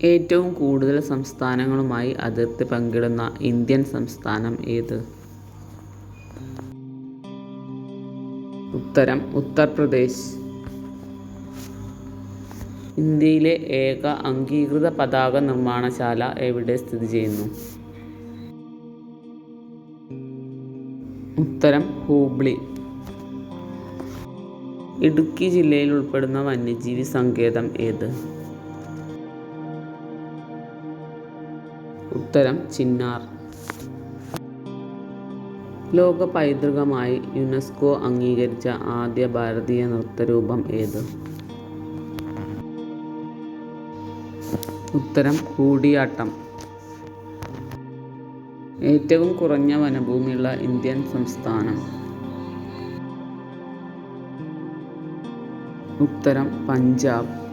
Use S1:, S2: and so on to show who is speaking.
S1: ഏറ്റവും കൂടുതൽ സംസ്ഥാനങ്ങളുമായി അതിർത്തി പങ്കിടുന്ന ഇന്ത്യൻ സംസ്ഥാനം ഏത്? ഉത്തരം ഉത്തർപ്രദേശ്. ഇന്ത്യയിലെ ഏക അംഗീകൃത പതാക നിർമ്മാണശാല എവിടെ സ്ഥിതി ചെയ്യുന്നു? ഉത്തരം ഹൂബ്ലി. ഇടുക്കി ജില്ലയിൽ ഉൾപ്പെടുന്ന വന്യജീവി സങ്കേതം ഏത്? ഉത്തരം ചിന്നാർ. ലോക പൈതൃകമായി യുനെസ്കോ അംഗീകരിച്ച ആദ്യ ഭാരതീയ നൃത്തരൂപം ഏത്? ഉത്തരം കൂടിയാട്ടം. ഏറ്റവും കുറഞ്ഞ വനഭൂമിയുള്ള ഇന്ത്യൻ സംസ്ഥാനം? ഉത്തരം പഞ്ചാബ്.